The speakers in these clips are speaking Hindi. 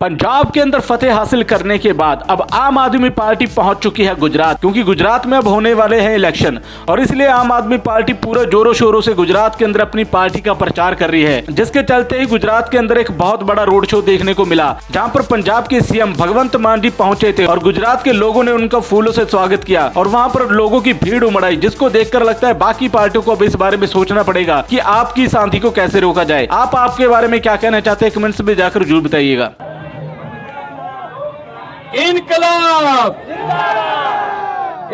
पंजाब के अंदर फतेह हासिल करने के बाद अब आम आदमी पार्टी पहुंच चुकी है गुजरात, क्योंकि गुजरात में अब होने वाले हैं इलेक्शन और इसलिए आम आदमी पार्टी पूरे जोरों शोरों से गुजरात के अंदर अपनी पार्टी का प्रचार कर रही है, जिसके चलते ही गुजरात के अंदर एक बहुत बड़ा रोड शो देखने को मिला, जहां पर पंजाब के सीएम भगवंत मान जी पहुंचे थे और गुजरात के लोगों ने उनका फूलों से स्वागत किया और वहां पर लोगों की भीड़ उमड़ आई, जिसको देखकर लगता है बाकी पार्टियों को अब इस बारे में सोचना पड़ेगा कि आपकी इस आंधी को कैसे रोका जाए। आप आपके बारे में क्या कहना चाहते हैं, कमेंट्स में जाकर जरूर बताइएगा। इनकलाब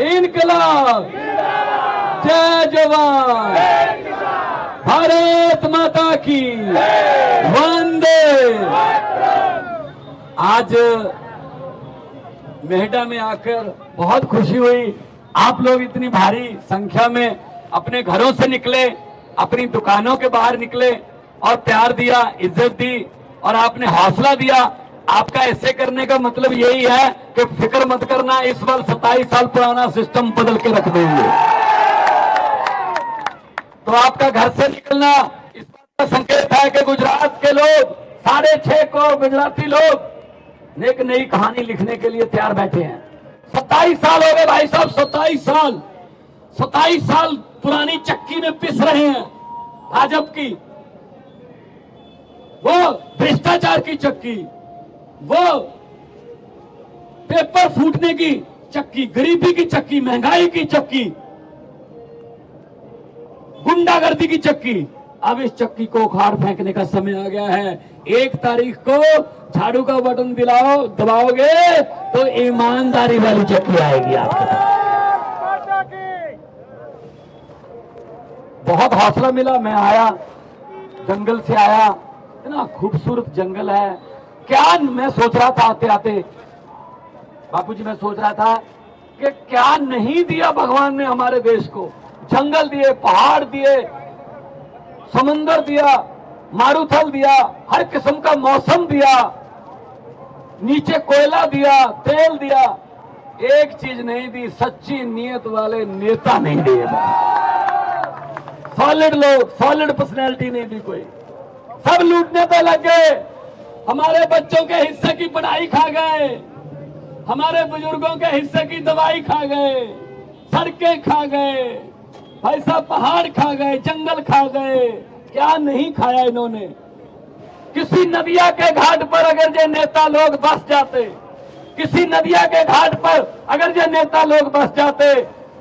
इनकलाब, जय जवान, भारत माता की वंदे। आज मेहडा में आकर बहुत खुशी हुई। आप लोग इतनी भारी संख्या में अपने घरों से निकले, अपनी दुकानों के बाहर निकले और प्यार दिया, इज्जत दी और आपने हौसला दिया। आपका ऐसे करने का मतलब यही है कि फिक्र मत करना, इस बार 27 साल पुराना सिस्टम बदल के रख देंगे। तो आपका घर से निकलना इस बात का संकेत है कि गुजरात के लोग 6.5 करोड़ गुजराती लोग एक नई कहानी लिखने के लिए तैयार बैठे हैं। 27 साल हो गए भाई साहब, 27 साल पुरानी चक्की में पिस रहे हैं भाजपा की, वो भ्रष्टाचार की चक्की, वो पेपर फूटने की चक्की, गरीबी की चक्की, महंगाई की चक्की, गुंडागर्दी की चक्की। अब इस चक्की को उखाड़ फेंकने का समय आ गया है। 1 तारीख को झाड़ू का बटन दबाओगे तो ईमानदारी वाली चक्की आएगी आपके पास। बहुत हौसला मिला, मैं आया, जंगल से आया, इतना खूबसूरत जंगल है। क्या मैं सोच रहा था आते आते बापूजी, मैं सोच रहा था कि क्या नहीं दिया भगवान ने हमारे देश को। जंगल दिए, पहाड़ दिए, समंदर दिया, मारूथल दिया, हर किस्म का मौसम दिया, नीचे कोयला दिया, तेल दिया। एक चीज नहीं दी, सच्ची नीयत वाले नेता नहीं दिए। सॉलिड लोग, सॉलिड पर्सनैलिटी नहीं दी कोई, सब लूटने पे लग गए। हमारे बच्चों के हिस्से की पढ़ाई खा गए, हमारे बुजुर्गों के हिस्से की दवाई खा गए, सड़कें खा गए, भाई साहब पहाड़ खा गए, जंगल खा गए। क्या नहीं खाया इन्होंने। किसी नदिया के घाट पर अगर ये नेता लोग बस जाते, किसी नदिया के घाट पर अगर ये नेता लोग बस जाते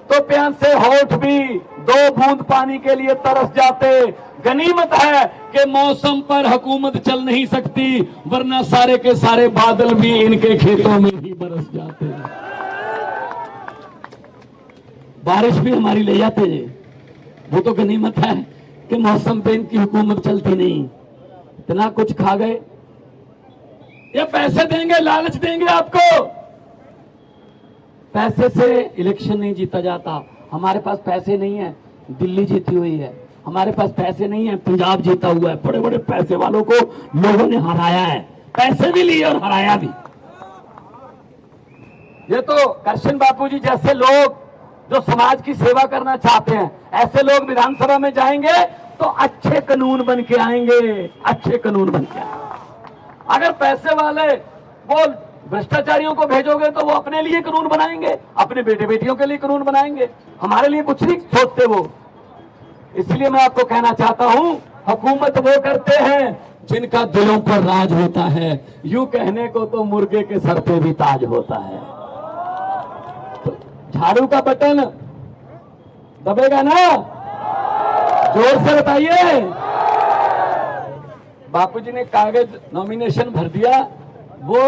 तो प्यासे होठ भी 2 बूंद पानी के लिए तरस जाते। गनीमत है कि मौसम पर हुकूमत चल नहीं सकती, वरना सारे के सारे बादल भी इनके खेतों में ही बरस जाते। बारिश भी हमारी ले जाते हैं, वो तो गनीमत है कि मौसम पे इनकी हुकूमत चलती नहीं। इतना कुछ खा गए। ये पैसे देंगे, लालच देंगे आपको। पैसे से इलेक्शन नहीं जीता जाता। हमारे पास पैसे नहीं है, दिल्ली जीती हुई है। हमारे पास पैसे नहीं है, पंजाब जीता हुआ है। बड़े बड़े पैसे वालों को लोगों ने हराया है, पैसे भी लिए और हराया भी। ये तो करशन बापूजी जैसे लोग जो समाज की सेवा करना चाहते हैं, ऐसे लोग विधानसभा में जाएंगे तो अच्छे कानून बन के आएंगे, अच्छे कानून बन के आएंगे। अगर पैसे वाले वो भ्रष्टाचारियों को भेजोगे तो वो अपने लिए कानून बनाएंगे, अपने बेटे बेटियों के लिए कानून बनाएंगे, हमारे लिए कुछ नहीं सोचते वो। इसलिए मैं आपको कहना चाहता हूं, हुकूमत वो करते हैं जिनका दिलों पर राज होता है। यूं कहने को तो मुर्गे के सर पे भी ताज होता है। तो झाड़ू का बटन दबेगा ना? जोर से बताइए। बापूजी ने कागज नॉमिनेशन भर दिया, वो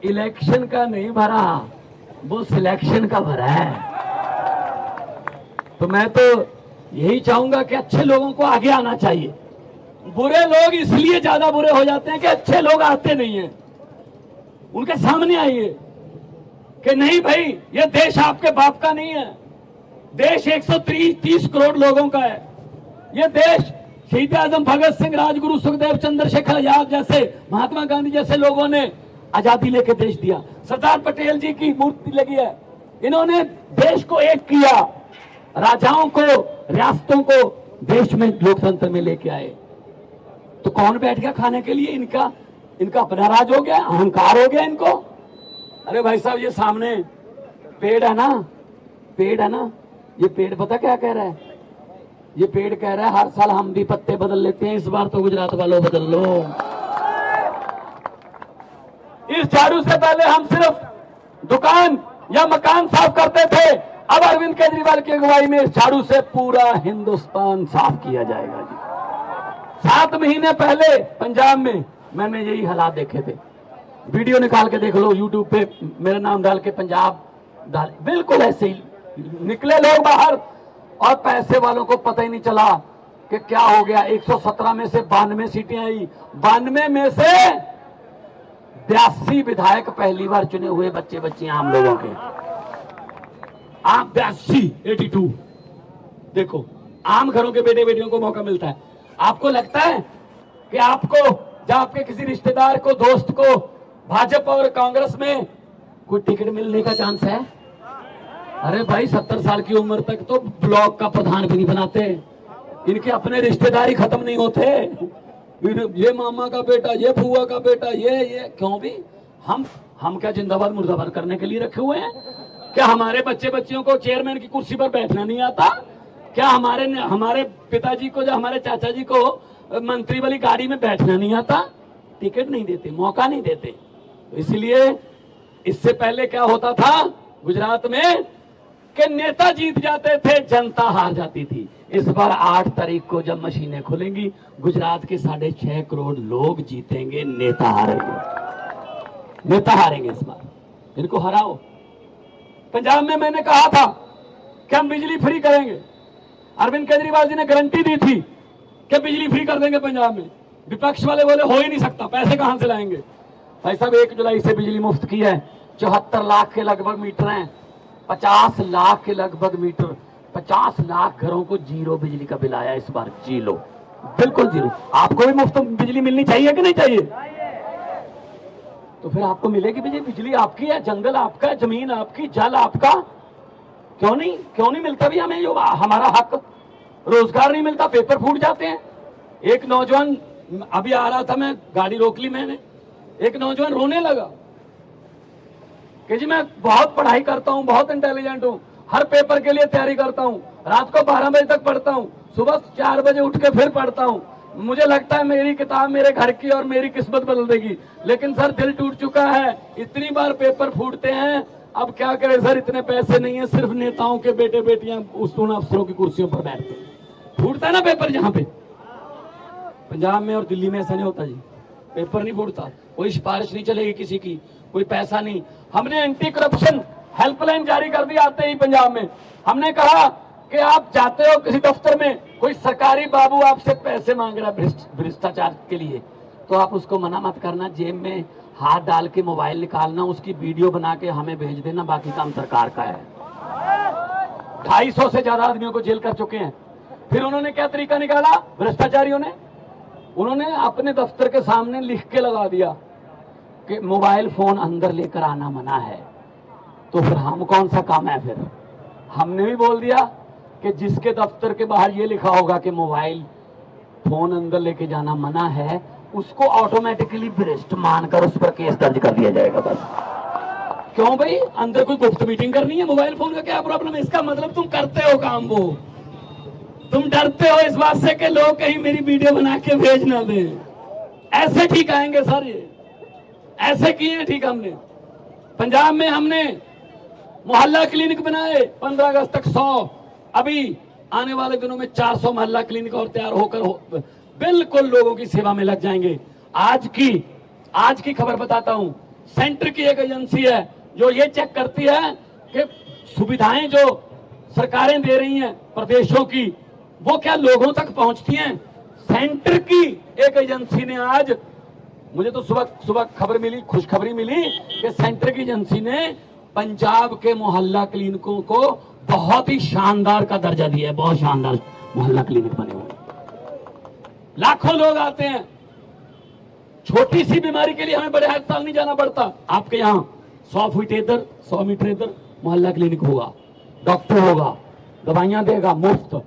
इलेक्शन का नहीं भरा, वो सिलेक्शन का भरा है। तो मैं तो यही चाहूंगा कि अच्छे लोगों को आगे आना चाहिए। बुरे लोग इसलिए ज्यादा बुरे हो जाते हैं कि अच्छे लोग आते नहीं हैं। उनके सामने आइए कि नहीं भाई, ये देश आपके बाप का नहीं है। देश 130 करोड़ लोगों का है। ये देश शहीद आजम भगत सिंह, राजगुरु सुखदेव, चंद्रशेखर आजाद जैसे, महात्मा गांधी जैसे लोगों ने आजादी लेके देश दिया। सरदार पटेल जी की मूर्ति लगी है, इन्होंने देश को एक किया, राजाओं को, रियासतों को देश में लोकतंत्र में लेके आए। तो कौन बैठ गया खाने के लिए? इनका इनका अपना राज हो गया, अहंकार हो गया इनको। अरे भाई साहब, ये सामने पेड़ है ना, पेड़ है ना, ये पेड़ पता क्या कह रहा है? ये पेड़ कह रहा है हर साल हम भी पत्ते बदल लेते हैं, इस बार तो गुजरात वालों बदल लो। इस झाड़ू से पहले हम सिर्फ दुकान या मकान साफ करते थे, अब अरविंद केजरीवाल की अगुवाई में इस झाड़ू से पूरा हिंदुस्तान साफ किया जाएगा जी। 7 महीने पहले पंजाब में मैंने यही हालात देखे थे। वीडियो निकाल के देख लो यूट्यूब पे, मेरा नाम डाल के पंजाब डाल, बिल्कुल ऐसे ही निकले लोग बाहर और पैसे वालों को पता ही नहीं चला कि क्या हो गया। 117 में से 92 सीटें आई, 92 में से 82 विधायक पहली बार चुने हुए बच्चे बच्चे आम लोगों के। आप 82 देखो, आम घरों के बेटे बेटियों को मौका मिलता है। आपको लगता है कि आपको, जब आपके किसी रिश्तेदार को, दोस्त को भाजपा और कांग्रेस में कोई टिकट मिलने का चांस है? अरे भाई, 70 साल की उम्र तक तो ब्लॉक का प्रधान भी नहीं बनाते, इनके अपने रिश्तेदारी खत्म नहीं होते। ये मामा का बेटा, ये फुआ का बेटा, ये क्यों भी? हम क्या जिंदाबाद मुर्दाबाद करने के लिए रखे हुए हैं? क्या हमारे बच्चे बच्चियों को चेयरमैन की कुर्सी पर बैठना नहीं आता? क्या हमारे पिताजी को, जो हमारे चाचा जी को मंत्री वाली गाड़ी में बैठना नहीं आता? टिकट नहीं देते, मौका नहीं देते। तो इसलिए इससे पहले क्या होता था गुजरात में कि नेता जीत जाते थे, जनता हार जाती थी। इस बार 8 तारीख को जब मशीनें खुलेंगी, गुजरात के 6.5 करोड़ लोग जीतेंगे, नेता हारेंगे। नेता हारेंगे इस बार, इनको हराओ। पंजाब में मैंने कहा था कि हम बिजली फ्री करेंगे। अरविंद केजरीवाल जी ने गारंटी दी थी कि बिजली फ्री कर देंगे पंजाब में। विपक्ष वाले बोले हो ही नहीं सकता, पैसे कहां से लाएंगे? भाई साहब, 1 जुलाई से बिजली मुफ्त की है। 74 लाख के लगभग मीटर हैं, 50 लाख के लगभग मीटर, 50 लाख घरों को जीरो बिजली का बिल आया इस बार। जीरो, बिल्कुल जीरो। आपको भी मुफ्त बिजली मिलनी चाहिए कि नहीं चाहिए? तो फिर आपको मिलेगी बिजली। बिजली आपकी है, जंगल आपका है, जमीन आपकी, जल आपका। क्यों नहीं मिलता भी हमें जो हमारा हक? रोजगार नहीं मिलता, पेपर फूट जाते हैं। एक नौजवान, अभी आ रहा था, मैं गाड़ी रोक ली मैंने, एक नौजवान रोने लगा कि जी मैं बहुत पढ़ाई करता हूं, बहुत इंटेलिजेंट हूं, हर पेपर के लिए तैयारी करता हूं, रात को 12 बजे तक पढ़ता हूं, सुबह 4 बजे उठ के फिर पढ़ता हूं, मुझे लगता है मेरी किताब मेरे घर की और मेरी किस्मत बदल देगी, लेकिन सर दिल टूट चुका है, इतनी बार पेपर फूटते हैं, अब क्या करें सर, इतने पैसे नहीं है, सिर्फ नेताओं के बेटे बेटियां उन अफसरों की कुर्सियों पर बैठते हैं। फूटता है ना पेपर जहां पे? पंजाब में और दिल्ली में ऐसा नहीं होता जी, पेपर नहीं फूटता, कोई सिफारिश नहीं चलेगी किसी की, कोई पैसा नहीं। हमने एंटी करप्शन हेल्पलाइन जारी कर दी आते ही पंजाब में। हमने कहा कि आप जाते हो किसी दफ्तर में, कोई सरकारी बाबू आपसे पैसे मांग रहा है भ्रष्टाचार के लिए, तो आप उसको मना मत करना, जेब में हाथ डाल के मोबाइल निकालना, उसकी वीडियो बना के हमें भेज देना, बाकी काम सरकार का है। 250 से ज्यादा आदमियों को जेल कर चुके हैं। फिर उन्होंने क्या तरीका निकाला भ्रष्टाचारियों ने? उन्होंने अपने दफ्तर के सामने लिख के लगा दिया कि मोबाइल फोन अंदर लेकर आना मना है। तो फिर हम कौन सा काम है? फिर हमने भी बोल दिया कि जिसके दफ्तर के बाहर ये लिखा होगा कि मोबाइल फोन अंदर लेके जाना मना है, उसको ऑटोमेटिकली भ्रष्ट मानकर उस पर केस दर्ज कर दिया जाएगा। बस क्यों भाई, अंदर कोई गुप्त मीटिंग करनी है, मोबाइल फोन का क्या प्रॉब्लम है? इसका मतलब तुम करते हो काम, वो तुम डरते हो इस बात से कि लोग कहीं मेरी वीडियो बना के भेज ना दें। ऐसे ठीक आएंगे सर, ये ऐसे किए हैं ठीक। हमने पंजाब में हमने मोहल्ला क्लिनिक बनाए, 15 अगस्त तक 100, अभी आने वाले दिनों में 400 मोहल्ला क्लिनिक और तैयार होकर बिल्कुल लोगों की सेवा में लग जाएंगे। आज की खबर बताता हूं, सेंटर की एक एजेंसी है जो ये चेक करती है कि सुविधाएं जो सरकारें दे रही हैं प्रदेशों की, वो क्या लोगों तक पहुंचती हैं। सेंटर की एक एजेंसी ने आज, मुझे तो सुबह खबर मिली, खुशखबरी मिली कि सेंटर की एजेंसी ने पंजाब के मोहल्ला क्लिनिकों को बहुत ही शानदार का दर्जा दिया है। बहुत शानदार मोहल्ला क्लिनिक बने हुए, लाखों लोग आते हैं। छोटी सी बीमारी के लिए हमें बड़े अस्पताल नहीं जाना पड़ता। आपके यहाँ 100 फीट इधर 100 मीटर इधर मोहल्ला क्लिनिक होगा, डॉक्टर होगा, दवाइयां देगा मुफ्त।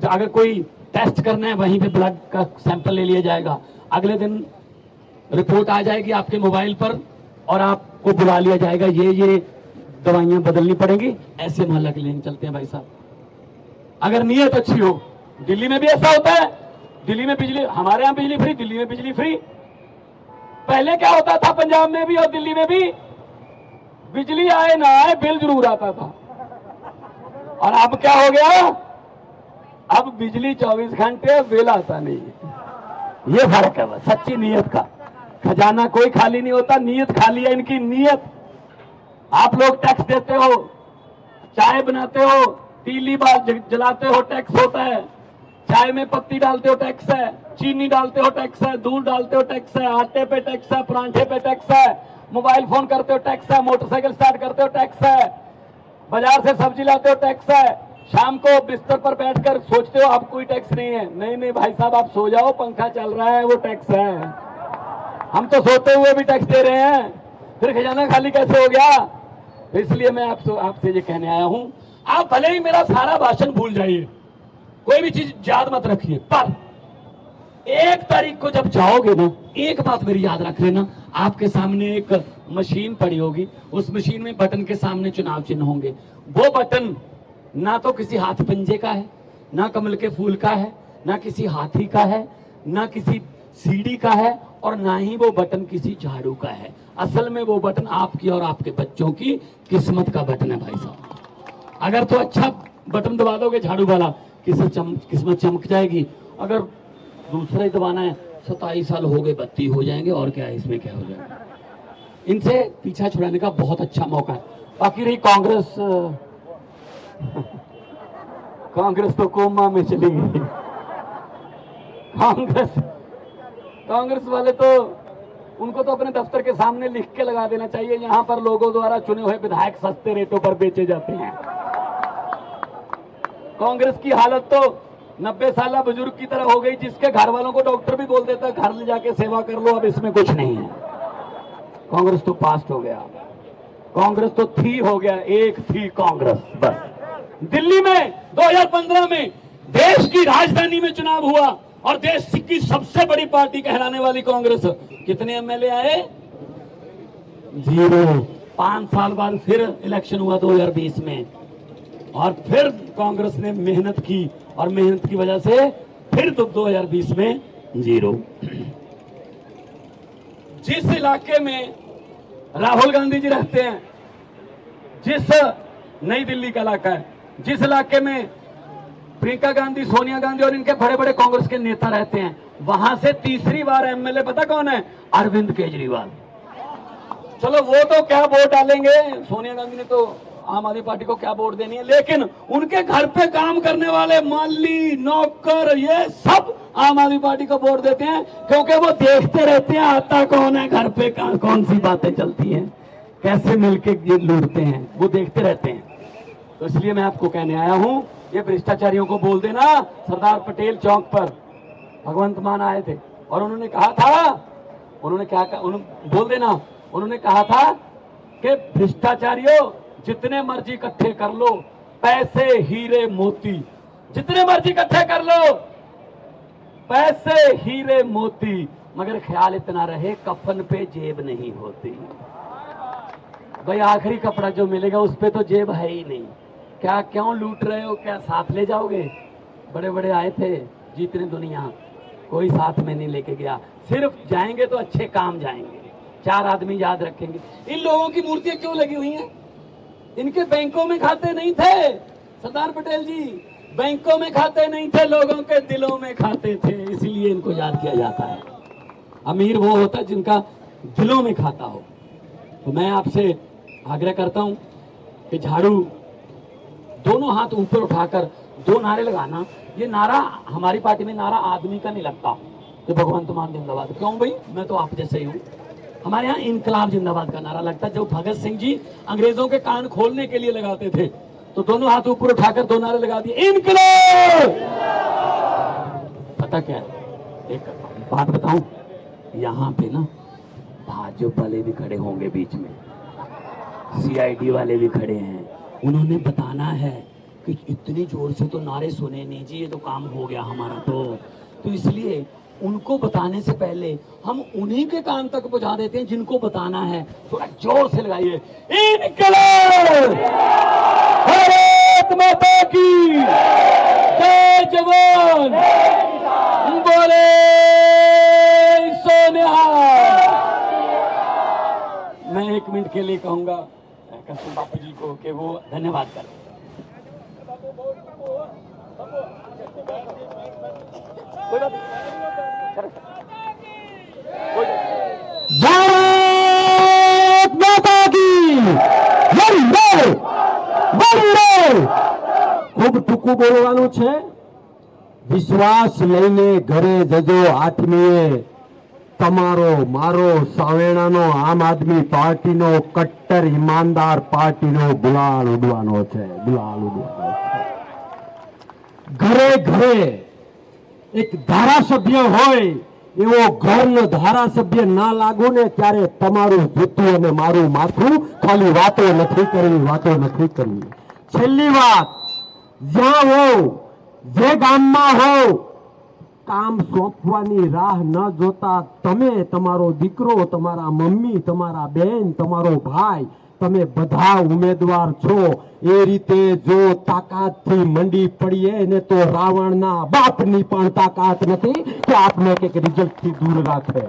अगर कोई टेस्ट करना है वहीं पे ब्लड का सैंपल ले लिया जाएगा, अगले दिन रिपोर्ट आ जाएगी आपके मोबाइल पर और आपको बुला लिया जाएगा, ये दवाइयां बदलनी पड़ेंगी, ऐसे मोहल्ला क्लिनिक चलते हैं भाई साहब। अगर नीयत अच्छी हो, दिल्ली में भी ऐसा होता है, दिल्ली में बिजली, हमारे यहाँ बिजली फ्री, दिल्ली में बिजली फ्री। पहले क्या होता था पंजाब में भी और दिल्ली में भी, बिजली आए ना आए बिल जरूर आता था। और अब क्या हो गया, अब बिजली 24 घंटे, बिल आता नहीं है। ये फर्क है बस सच्ची नीयत का। खजाना कोई खाली नहीं होता, नीयत खाली है इनकी नीयत। आप लोग टैक्स देते हो, चाय बनाते हो, तीली बाल जलाते हो, टैक्स होता है। चाय में पत्ती डालते हो, टैक्स है। चीनी डालते हो, टैक्स है। दूध डालते हो, टैक्स है। आटे पे टैक्स है, परांठे पे टैक्स है। मोबाइल फोन करते हो, टैक्स है। मोटरसाइकिल स्टार्ट करते हो, टैक्स है। बाजार से सब्जी लाते हो, टैक्स है। शाम को बिस्तर पर बैठकर सोचते हो अब कोई टैक्स नहीं है। नहीं नहीं भाई साहब, आप सो जाओ, पंखा चल रहा है, वो टैक्स है। हम तो सोते हुए भी टैक्स दे रहे हैं, फिर खजाना खाली कैसे हो गया? इसलिए मैं आपसे ये कहने आया हूं, आप भले ही मेरा सारा भाषण भूल जाइए, कोई भी चीज याद मत रखिए, पर 1 तारीख को जब जाओगे ना, एक बात मेरी याद रख लेना, आपके सामने एक मशीन पड़ी होगी, उस मशीन में बटन के सामने चुनाव चिन्ह होंगे। वो बटन ना तो किसी हाथ पंजे का है, ना कमल के फूल का है, ना किसी हाथी का है, ना किसी सीढ़ी का है, और ना ही वो बटन किसी झाड़ू का है। असल में वो बटन आपकी और आपके बच्चों की किस्मत का बटन है भाई साहब। अगर तो अच्छा बटन दबा दोगे झाड़ू वाला, किस्मत चमक जाएगी। अगर दूसरा ही दबाना है, 27 साल हो गए, 32 हो जाएंगे, और क्या है इसमें, क्या हो जाएगा। इनसे पीछा छुड़ाने का बहुत अच्छा मौका है। बाकी रही कांग्रेस, कांग्रेस तो कोमा में चली गई। कांग्रेस वाले तो, उनको तो अपने दफ्तर के सामने लिख के लगा देना चाहिए, यहां पर लोगों द्वारा चुने हुए विधायक सस्ते रेटों पर बेचे जाते हैं। कांग्रेस की हालत तो 90 साल बुजुर्ग की तरह हो गई, जिसके घर वालों को डॉक्टर भी बोल देता है घर ले जाके सेवा कर लो, अब इसमें कुछ नहीं है। कांग्रेस तो पास्ट हो गया, कांग्रेस तो थी हो गया, एक थी कांग्रेस बस। दिल्ली में 2015 में देश की राजधानी में चुनाव हुआ और देश की सबसे बड़ी पार्टी कहलाने वाली कांग्रेस, कितने एमएलए आए? 0। 5 साल बाद फिर इलेक्शन हुआ 2020 में, और फिर कांग्रेस ने मेहनत की, और मेहनत की वजह से फिर तो 2020 में 0। जिस इलाके में राहुल गांधी जी रहते हैं, जिस नई दिल्ली का इलाका है, जिस इलाके में प्रियंका गांधी, सोनिया गांधी और इनके बड़े बड़े कांग्रेस के नेता रहते हैं, वहां से तीसरी बार एमएलए पता कौन है? अरविंद केजरीवाल। चलो वो तो क्या वोट डालेंगे, सोनिया गांधी ने तो आम आदमी पार्टी को क्या वोट देनी है, लेकिन उनके घर पे काम करने वाले माली, नौकर, ये सब आम आदमी पार्टी को वोट देते हैं, क्योंकि वो देखते रहते हैं आता कौन है घर पे, कौन सी बातें चलती हैं, कैसे मिलके ये लूटते हैं, वो देखते रहते हैं। तो इसलिए मैं आपको कहने आया हूं, ये भ्रष्टाचारियों को बोल देना। सरदार पटेल चौक पर भगवंत मान आए थे और उन्होंने कहा था, उन्होंने क्या कहा, बोल देना, उन्होंने कहा था कि भ्रष्टाचारियों जितने मर्जी इकट्ठे कर लो, पैसे हीरे मोती, जितने मर्जी इकट्ठे कर लो, पैसे हीरे मोती, मगर ख्याल इतना रहे कफन पे जेब नहीं होती। भाई आखिरी कपड़ा जो मिलेगा उस पे तो जेब है ही नहीं। क्या क्यों लूट रहे हो, क्या साथ ले जाओगे? बड़े बड़े आए थे जीतने दुनिया, कोई साथ में नहीं लेके गया। सिर्फ जाएंगे तो अच्छे काम जाएंगे, 4 आदमी याद रखेंगे। इन लोगों की मूर्तियां क्यों लगी हुई हैं? इनके बैंकों में खाते नहीं थे सरदार पटेल जी, बैंकों में खाते नहीं थे, लोगों के दिलों में खाते थे, इसीलिए इनको याद किया जाता है। अमीर वो होता है जिनका दिलों में खाता हो। तो मैं आपसे आग्रह करता हूं कि झाड़ू दोनों हाथ ऊपर उठाकर 2 नारे लगाना। ये नारा हमारी पार्टी में नारा आदमी का नहीं लगता कि भगवंत मान जिंदाबाद। क्यों भाई, मैं तो आप जैसे ही हूँ। हमारे यहाँ इनकलाब जिंदाबाद का नारा लगता है, जो भगत सिंह जी अंग्रेजों के कान खोलने के लिए लगाते थे। तो दोनों हाथ ऊपर उठाकर 2 नारे लगा दिए, इनकलाब। पता क्या है, एक बात बताऊं, यहाँ पे ना भाजपा वाले भी खड़े होंगे बीच में, सीआईडी वाले भी खड़े हैं। उन्होंने बताना है कि इतनी जोर से तो नारे सुने नहीं जी, ये तो काम हो गया हमारा। तो तो इसलिए उनको बताने से पहले हम उन्हीं के कान तक पहुंचा देते हैं जिनको बताना है। थोड़ा जोर से लगाइए, इनकलाब! भारत माता की जय जवान, बोले सोनिया। मैं 1 मिनट के लिए कहूंगा कसम बापू जी को कि वो धन्यवाद करें। भारत माता की वंदे वंदे। खूब टૂંકું બોલવાનું છે। વિશ્વાસ લઈને ઘરે જજો આઠમીએ। તમારો મારો સાવેણાનો આમ આદમી પાર્ટીનો કટ્ટર ઈમાનદાર પાર્ટીનો ગુલાલ ઉડવાનો છે, ગુલાલ ઉડવાનો છે। ઘરે ઘરે એક ધારાસભ્ય હોય એવો ઘરનો ધારાસભ્ય ના લાગો ને ત્યારે તમારું જૂતું અને મારું માથું ખાલી વાતો નથી કરવી, વાતો નથી કરવી। છેલ્લી વાત, જ્યાં હો જે ગામમાં હો કામ સોંપવાની રાહ ન જોતા તમે તમારો દીકરો, તમારા મમ્મી, તમારા બેન, તમારો ભાઈ, તમે બધા ઉમેદવાર છો। એ રીતે જો તાકાતથી મંડી પડીએ ને તો રાવણના બાપની પણ તાકાત નથી કે આપને કંઈક રિઝલ્ટથી દૂર રાખે।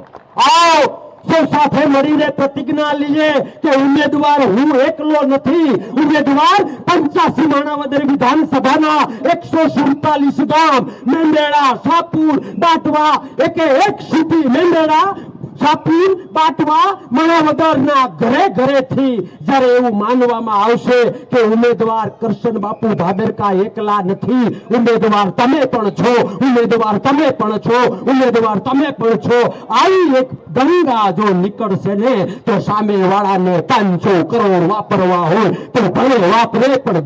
આવો સૌ સાથે મળીને પ્રતિજ્ઞા લઈએ કે ઉમેદવાર હું એકલો નથી, ઉમેદવાર 85 માણાવદર વિધાનસભાના 147 ગામ મેંદેડા, શાહપુર, બાટવા, એકે એક સુધી મેંદેડા, શાહપુર, બાટવા, માણાવદરના ઘરે ઘરેથી જ્યારે એવું માનવામાં આવશે કે ઉમેદવાર કરશન બાપુ ભાદરકા એકલા નથી, ઉમેદવાર તમે પણ છો, ઉમેદવાર તમે પણ છો, ઉમેદવાર તમે પણ છો, આવી એક ગંગા જો નીકળશે ને તો સામેવાળાને 500 કરોડ વાપરવા હોય તો ભલે વાપરે, પણ